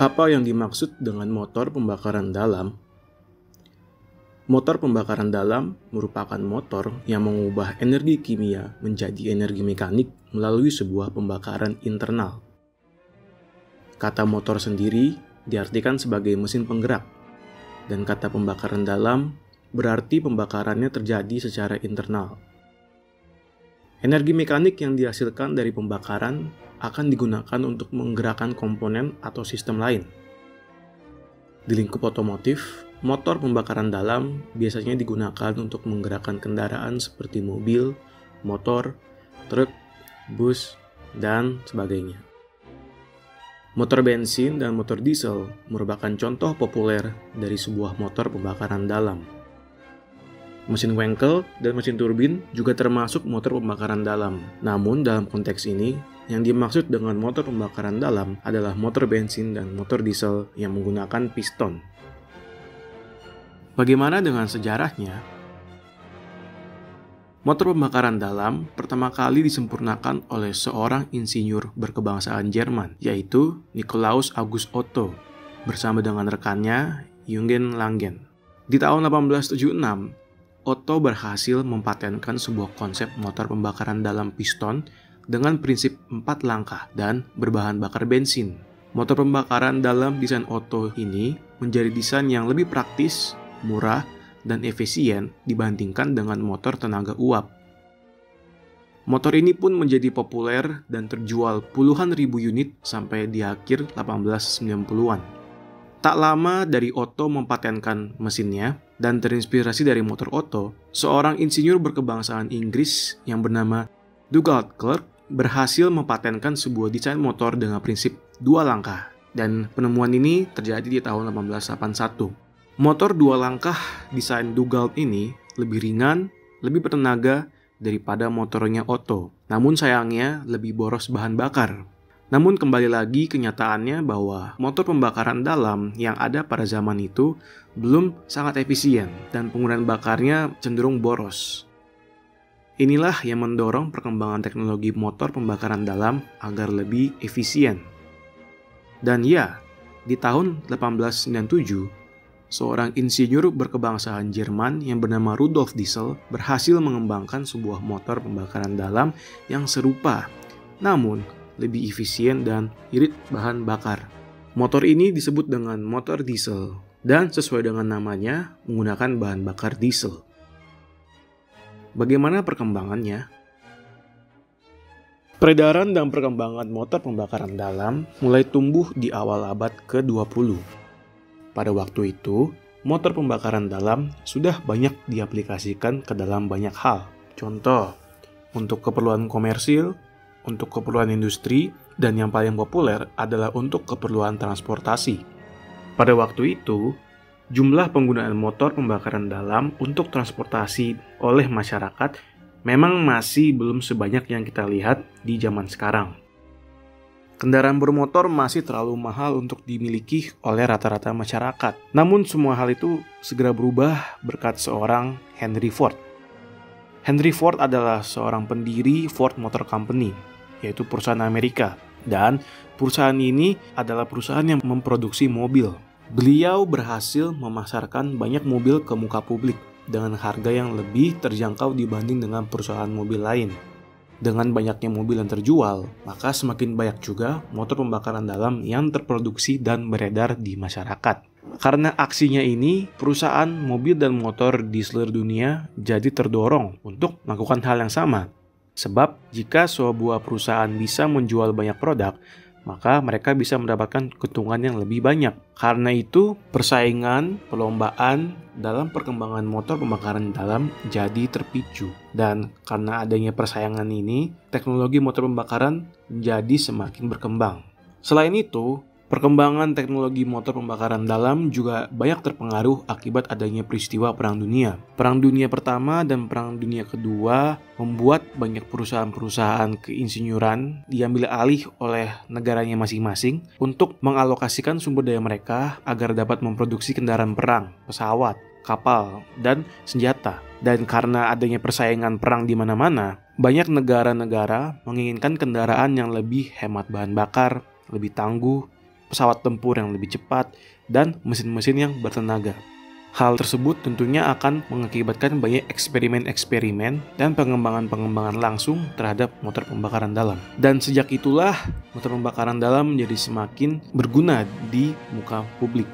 Apa yang dimaksud dengan motor pembakaran dalam? Motor pembakaran dalam merupakan motor yang mengubah energi kimia menjadi energi mekanik melalui sebuah pembakaran internal. Kata motor sendiri diartikan sebagai mesin penggerak, dan kata pembakaran dalam berarti pembakarannya terjadi secara internal. Energi mekanik yang dihasilkan dari pembakaran akan digunakan untuk menggerakkan komponen atau sistem lain. Di lingkup otomotif, motor pembakaran dalam biasanya digunakan untuk menggerakkan kendaraan seperti mobil, motor, truk, bus, dan sebagainya. Motor bensin dan motor diesel merupakan contoh populer dari sebuah motor pembakaran dalam. Mesin Wankel dan mesin turbin juga termasuk motor pembakaran dalam. Namun dalam konteks ini, yang dimaksud dengan motor pembakaran dalam adalah motor bensin dan motor diesel yang menggunakan piston. Bagaimana dengan sejarahnya? Motor pembakaran dalam pertama kali disempurnakan oleh seorang insinyur berkebangsaan Jerman, yaitu Nikolaus August Otto, bersama dengan rekannya Jürgen Langen. Di tahun 1876, Otto berhasil mempatenkan sebuah konsep motor pembakaran dalam piston dengan prinsip 4 langkah dan berbahan bakar bensin. Motor pembakaran dalam desain Otto ini menjadi desain yang lebih praktis, murah, dan efisien dibandingkan dengan motor tenaga uap. Motor ini pun menjadi populer dan terjual puluhan ribu unit sampai di akhir 1890-an. Tak lama dari Otto mempatenkan mesinnya dan terinspirasi dari motor Otto, seorang insinyur berkebangsaan Inggris yang bernama Douglas Clerk berhasil mempatenkan sebuah desain motor dengan prinsip 2 langkah, dan penemuan ini terjadi di tahun 1881. Motor 2 langkah desain Douglas ini lebih ringan, lebih bertenaga daripada motornya Otto, namun sayangnya lebih boros bahan bakar. Namun kembali lagi kenyataannya bahwa motor pembakaran dalam yang ada pada zaman itu belum sangat efisien dan penggunaan bakarnya cenderung boros. Inilah yang mendorong perkembangan teknologi motor pembakaran dalam agar lebih efisien. Dan ya, di tahun 1897, seorang insinyur berkebangsaan Jerman yang bernama Rudolf Diesel berhasil mengembangkan sebuah motor pembakaran dalam yang serupa, namun lebih efisien dan irit bahan bakar. Motor ini disebut dengan motor diesel dan sesuai dengan namanya menggunakan bahan bakar diesel. Bagaimana perkembangannya? Peredaran dan perkembangan motor pembakaran dalam mulai tumbuh di awal abad ke-20. Pada waktu itu, motor pembakaran dalam sudah banyak diaplikasikan ke dalam banyak hal. Contoh, untuk keperluan komersil, untuk keperluan industri, dan yang paling populer adalah untuk keperluan transportasi. Pada waktu itu, jumlah penggunaan motor pembakaran dalam untuk transportasi oleh masyarakat memang masih belum sebanyak yang kita lihat di zaman sekarang. Kendaraan bermotor masih terlalu mahal untuk dimiliki oleh rata-rata masyarakat. Namun semua hal itu segera berubah berkat seorang Henry Ford. Henry Ford adalah seorang pendiri Ford Motor Company, yaitu perusahaan Amerika. Dan perusahaan ini adalah perusahaan yang memproduksi mobil. Beliau berhasil memasarkan banyak mobil ke muka publik dengan harga yang lebih terjangkau dibanding dengan perusahaan mobil lain. Dengan banyaknya mobil yang terjual, maka semakin banyak juga motor pembakaran dalam yang terproduksi dan beredar di masyarakat. Karena aksinya ini, perusahaan mobil dan motor di seluruh dunia jadi terdorong untuk melakukan hal yang sama. Sebab jika sebuah perusahaan bisa menjual banyak produk, maka mereka bisa mendapatkan keuntungan yang lebih banyak. Karena itu, persaingan, perlombaan dalam perkembangan motor pembakaran dalam jadi terpicu. Dan karena adanya persaingan ini, teknologi motor pembakaran menjadi semakin berkembang. Selain itu, perkembangan teknologi motor pembakaran dalam juga banyak terpengaruh akibat adanya peristiwa Perang Dunia. Perang Dunia Pertama dan Perang Dunia Kedua membuat banyak perusahaan-perusahaan keinsinyuran diambil alih oleh negaranya masing-masing untuk mengalokasikan sumber daya mereka agar dapat memproduksi kendaraan perang, pesawat, kapal, dan senjata. Dan karena adanya persaingan perang di mana-mana, banyak negara-negara menginginkan kendaraan yang lebih hemat bahan bakar, lebih tangguh, pesawat tempur yang lebih cepat, dan mesin-mesin yang bertenaga. Hal tersebut tentunya akan mengakibatkan banyak eksperimen-eksperimen dan pengembangan-pengembangan langsung terhadap motor pembakaran dalam. Dan sejak itulah motor pembakaran dalam menjadi semakin berguna di muka publik.